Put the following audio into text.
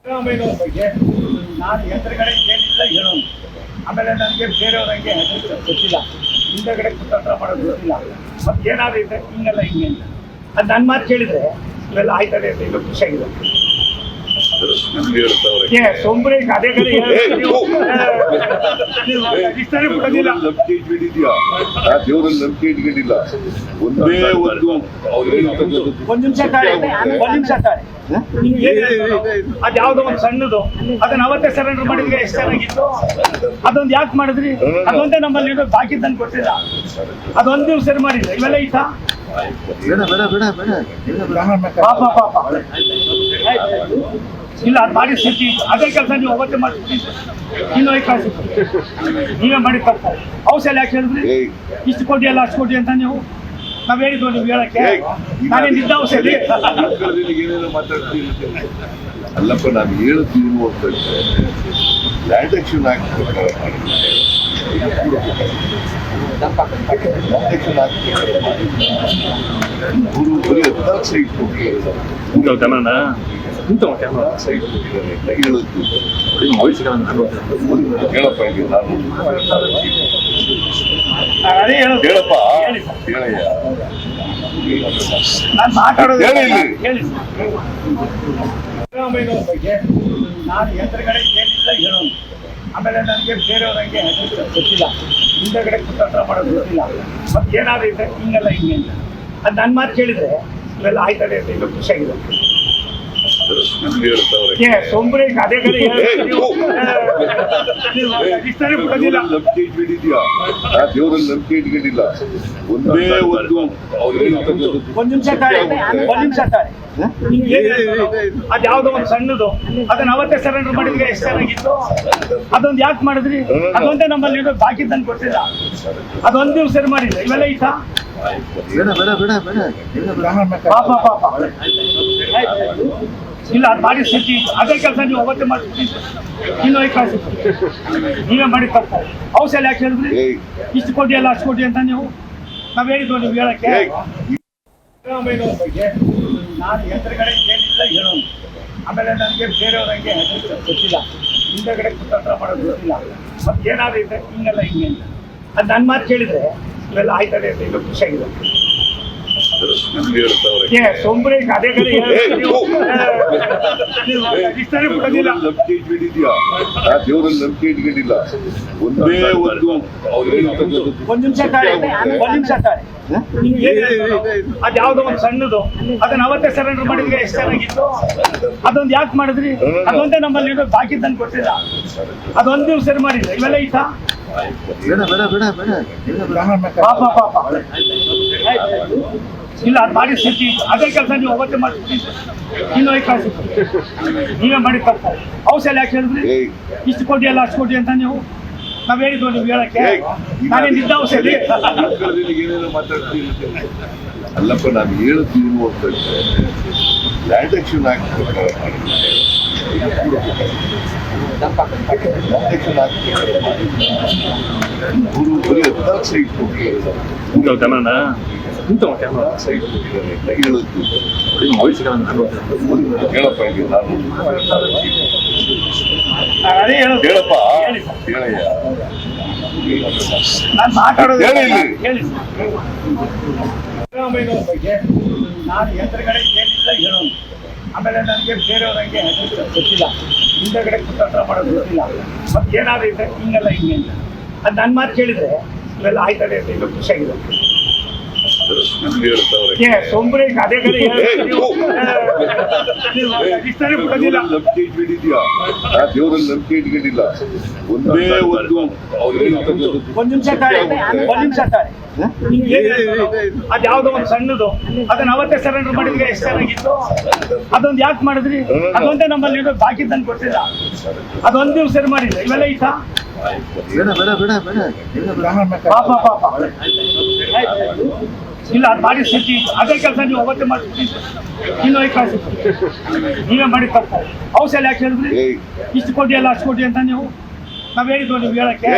ಸಿದ್ದರಾಮಯ್ಯನವ್ರ ಬಗ್ಗೆ ನಾನು ಎದುರುಗಡೆ ಏನಿಲ್ಲ ಹೇಳೋನು. ಆಮೇಲೆ ನನಗೆ ಬೇರೆಯವ್ರಂಗೆ ಗೊತ್ತಿಲ್ಲ, ಹಿಂದೆಗಡೆ ಕುತಂತ್ರ ಮಾಡೋದು ಗೊತ್ತಿಲ್ಲ. ಮತ್ತೆ ಏನಾದ್ರು ಇದೆ ಹಿಂಗೆಲ್ಲ ಹಿಂಗೆ ಅಂತ ಅದು ನನ್ನ ಮಾತು ಕೇಳಿದ್ರೆ ಇವೆಲ್ಲ ಆಯ್ತದೆ ಅಂತ ಈಗ ಖುಷಿಯಾಗಿದೆ. ಸೊಂಬ್ರೆ ಅದೇ ಕಡೆ ಇಷ್ಟನೇ ಬಿಡೋದಿಲ್ಲ. ದೇವರಲ್ಲಿ ನಂಬಿಕೆ ಇಟ್ಕೊಂಡಿಲ್ಲ. ಒಂದೇ ಒಂದ್ ನಿಮಿಷ ತಾಳೆ ಅದ್ ಯಾವ್ದೋ ಒಂದು ಸಣ್ಣದು ಅದನ್ನ ಅವತ್ತೇ ಸರೆಂಡರ್ ಮಾಡಿದ್ರೆ ಎಷ್ಟು ಚೆನ್ನಾಗಿತ್ತು. ಅದೊಂದು ಯಾಕೆ ಮಾಡಿದ್ರಿ? ಅದೊಂದೇ ನಮ್ಮಲ್ಲಿ ಬಾಕಿದ್ದನ್ನು ಕೊಟ್ಟಿಲ್ಲ. ಅದೊಂದು ನೀವು ಸರಿ ಮಾಡಿಲ್ಲ. ಇವೆಲ್ಲ ಐತಾ ಪಾಪ ಪಾಪ ಇಲ್ಲ ಅದು ಮಾಡಿ ಸ್ಥಿತಿ ಅದೇ ಕೆಲಸ ನೀವು ಅವತ್ತೇ ಮಾಡ್ತಿದ್ದೀರಿ. ಇನ್ನೂ ಕಳ್ಸಿ ನೀವೇ ಮಾಡಿ ತಪ್ಪು. ಔಷಧ ಯಾಕೆ ಹೇಳಿದ್ರಿ? ಇಷ್ಟು ಕೊಡಿ ಅಲ್ಲ ಅಷ್ಟು ಕೊಡಿ ಅಂತ ನೀವು ನಾವ್ ಹೇಳಿದ್ವು. ನೀವು ಹೇಳಕ್ಕೆ ನಾನೇನು ಇದ್ದ ಔಷಧಿ ಏನೇನೋ ಮಾತಾಡ್ತೀನಿ ಅಲ್ಲಪ್ಪ. ನಾನು ಹೇಳ್ತೀವಿ ಲ್ಯಾಂಡ್ ಆಕ್ಷನ್ ಆಗ್ಬೇಕಾದ್ರೆ ಬರೀ 14 ಸೈಟ್ ಹೇಳಪ್ಪ ಅದೇ ಹೇಳಪ್ಪ ಹೇಳಯ್ಯ. ನಾನು ಮಾತಾಡೋದು ಹೇಳಿ. ಸಿದ್ದರಾಮಯ್ಯನವ್ರ ಬಗ್ಗೆ ನಾನು ಎದುರುಗಡೆ ಏನಿಲ್ಲ ಹೇಳೋನು. ಆಮೇಲೆ ನನಗೆ ಬೇರೆಯವ್ರಂಗೆ ಗೊತ್ತಿಲ್ಲ, ಹಿಂದೆಗಡೆ ಕುತಂತ್ರ ಮಾಡೋದು ಗೊತ್ತಿಲ್ಲ. ಮತ್ತೆ ಏನಾದ್ರು ಇದೆ ಹಿಂಗೆಲ್ಲ ಹಿಂಗೆ ಅಂತ ಅದು ನನ್ನ ಮಾತು ಕೇಳಿದ್ರೆ ಇವೆಲ್ಲ ಆಯ್ತದೆ ಅಂತ ಈಗ ಖುಷಿಯಾಗಿದೆ. ಸೊಂಬ್ರೆ ಅದೇ ಕಡೆ ಇಷ್ಟನೇ ಬಿಡೋದಿಲ್ಲ. ನಂಬಿಕೆ ಇಟ್ಕೊಂಡಿದ್ಯಾ? ದೇವರಲ್ಲಿ ನಂಬಿಕೆ ಇಟ್ಕೊಂಡಿಲ್ಲ. ಒಂದೇ ಒಂದ್ ನಿಮಿಷ ತಾಳೆ ಅದ್ ಯಾವ್ದೋ ಒಂದು ಸಣ್ಣದು ಅದನ್ನ ಅವತ್ತೇ ಸರೆಂಡರ್ ಮಾಡಿದ್ರೆ ಎಷ್ಟು ಚೆನ್ನಾಗಿತ್ತು. ಅದೊಂದು ಯಾಕೆ ಮಾಡಿದ್ರಿ? ಅದೊಂದೇ ನಮ್ಮಲ್ಲಿ ಬಾಕಿದ್ದನ್ನು ಕೊಟ್ಟಿಲ್ಲ. ಅದೊಂದು ನೀವು ಸರಿ ಮಾಡಿಲ್ಲ. ಇವೆಲ್ಲ ಐತಾ ಪಾಪ ಪಾಪ ಇಲ್ಲ ಅದು ಮಾಡಿ ಸ್ಥಿತಿ ಅದೇ ಕೆಲಸ ನೀವು ಅವತ್ತೇ ಮಾಡ್ತಿದ್ದೀರಿ. ಇನ್ನೂ ಕಳ್ಸಿ ನೀವೇ ಮಾಡಿ ತಪ್ಪು. ಔಷಧ ಯಾಕೆ ಹೇಳಿದ್ರಿ? ಇಷ್ಟು ಕೊಡಿ ಅಲ್ಲ ಅಷ್ಟು ಕೊಡಿ ಅಂತ ನೀವು ನಾವ್ ಹೇಳಿದ್ವು. ನೀವು ಹೇಳಕ್ಕೆ ಸಿದ್ದರಾಮಯ್ಯನವ್ರ ಬಗ್ಗೆ ನಾನು ಎದುರುಗಡೆ ಏನಿಲ್ಲ ಹೇಳೋನು. ಆಮೇಲೆ ನನಗೆ ಬೇರೆಯವ್ರಂಗೆ ಗೊತ್ತಿಲ್ಲ, ಹಿಂದೆಗಡೆ ಕುತಂತ್ರ ಮಾಡೋದು ಗೊತ್ತಿಲ್ಲ. ಮತ್ತೆ ಏನಾದ್ರು ಇದೆ ಹಿಂಗೆಲ್ಲ ಹಿಂಗೆ ಅಂತ ಅದು ನನ್ನ ಮಾತು ಕೇಳಿದ್ರೆ ಇವೆಲ್ಲ ಆಯ್ತದೆ ಅಂತ ಈಗ ಖುಷಿಯಾಗಿದೆ. ಸೊಂಬ್ರೆ ಅದೇ ಕಡೆ ಇಷ್ಟನೇ ಬಿಡೋದಿಲ್ಲ. ನಂಬಿಕೆ ಇಟ್ಕೊಂಡಿದ್ಯಾ? ದೇವರಲ್ಲಿ ನಂಬಿಕೆ ಇಟ್ಕೊಂಡಿಲ್ಲ. ಒಂದೇ ಒಂದ್ ನಿಮಿಷ ತಾಳೆ ಅದ್ ಯಾವ್ದೋ ಒಂದು ಸಣ್ಣದು ಅದನ್ನ ಅವತ್ತೇ ಸರೆಂಡರ್ ಮಾಡಿದ್ರೆ ಎಷ್ಟು ಚೆನ್ನಾಗಿತ್ತು. ಅದೊಂದು ಯಾಕೆ ಮಾಡಿದ್ರಿ? ಅದೊಂದೇ ನಮ್ಮಲ್ಲಿ ಬಾಕಿದ್ದನ್ನು ಕೊಟ್ಟಿಲ್ಲ. ಅದೊಂದು ನೀವು ಸರಿ ಮಾಡಿಲ್ಲ. ಇವೆಲ್ಲ ಐತಾ ಪಾಪ ಪಾಪ ಇಲ್ಲ ಅದು ಮಾಡಿ ಸ್ಥಿತಿ ಅದೇ ಕೆಲಸ ನೀವು ಅವತ್ತೇ ಮಾಡ್ತಿದ್ದೀರಿ. ಇನ್ನೂ ಕಳ್ಸಿ ನೀವೇ ಮಾಡಿ ತಪ್ಪು. ಔಷಧ ಯಾಕೆ ಹೇಳಿದ್ರಿ? ಇಷ್ಟು ಕೊಡಿ ಅಲ್ಲ ಅಷ್ಟು ಕೊಡಿ ಅಂತ ನೀವು ನಾವ್ ಹೇಳಿದ್ವು. ನೀವು ಹೇಳಕ್ಕೆ ನಾನೇನು ಇದ್ದ ಔಷಧಿ ಏನೇನೋ ಮಾತಾಡ್ತೀನಿ ಅಲ್ಲಪ್ಪ. ನಾನು ಹೇಳ್ತೀವಿ ಲ್ಯಾಂಡ್ ಆಕ್ಷನ್ ಆಗ್ಬೇಕಾದ್ರೆ ಬರೀ 14 ಸೈಟ್ ಹೇಳಪ್ಪ ಅದೇ ಹೇಳಪ್ಪ ಹೇಳಯ್ಯ. ನಾನು ಮಾತಾಡೋದು ಹೇಳಿ. ಸಿದ್ದರಾಮಯ್ಯನವ್ರ ಬಗ್ಗೆ ನಾನು ಎದುರುಗಡೆ ಏನಿಲ್ಲ ಹೇಳೋನು. ಆಮೇಲೆ ನನಗೆ ಬೇರೆಯವ್ರಂಗೆ ಗೊತ್ತಿಲ್ಲ, ಹಿಂದೆಗಡೆ ಕುತಂತ್ರ ಮಾಡೋದು ಗೊತ್ತಿಲ್ಲ. ಮತ್ತೆ ಏನಾದ್ರು ಇದೆ ಹಿಂಗೆಲ್ಲ ಹಿಂಗೆ ಅಂತ ಅದು ನನ್ನ ಮಾತು ಕೇಳಿದ್ರೆ ಇವೆಲ್ಲ ಆಯ್ತದೆ ಅಂತ ಈಗ ಖುಷಿಯಾಗಿದೆ. ಸೊಂಬ್ರೆ ಅದೇ ಕಡೆ ಇಷ್ಟನೇ ಬಿಡೋದಿಲ್ಲ. ನಂಬಿಕೆ ಇಟ್ಕೊಂಡಿದ್ಯಾ? ದೇವರಲ್ಲಿ ನಂಬಿಕೆ ಇಟ್ಕೊಂಡಿಲ್ಲ. ಒಂದೇ ಒಂದ್ ನಿಮಿಷ ತಾಳೆ ಅದ್ ಯಾವ್ದೋ ಒಂದು ಸಣ್ಣದು ಅದನ್ನ ಅವತ್ತೇ ಸರೆಂಡರ್ ಮಾಡಿದ್ರೆ ಎಷ್ಟು ಚೆನ್ನಾಗಿತ್ತು. ಅದೊಂದು ಯಾಕೆ ಮಾಡಿದ್ರಿ? ಅದೊಂದೇ ನಮ್ಮಲ್ಲಿ ಬಾಕಿದ್ದನ್ನು ಕೊಟ್ಟಿಲ್ಲ. ಅದೊಂದು ನೀವು ಸರಿ ಮಾಡಿಲ್ಲ. ಇವೆಲ್ಲ ಐತಾ ಪಾಪ ಪಾಪ ಇಲ್ಲ ಅದು ಮಾಡಿ ಸ್ಥಿತಿ ಅದೇ ಕೆಲಸ ನೀವು ಅವತ್ತೇ ಮಾಡ್ತಿದ್ದೀರಿ. ಇನ್ನೂ ಕಳ್ಸಿ ನೀವೇ ಮಾಡಿ ತಪ್ಪು. ಔಷಧ ಯಾಕೆ ಹೇಳಿದ್ರಿ? ಇಷ್ಟು ಕೊಡಿ ಅಲ್ಲ ಅಷ್ಟು ಕೊಡಿ ಅಂತ ನೀವು ನಾವ್ ಹೇಳಿದ್ವು. ನೀವು ಹೇಳಕ್ಕೆ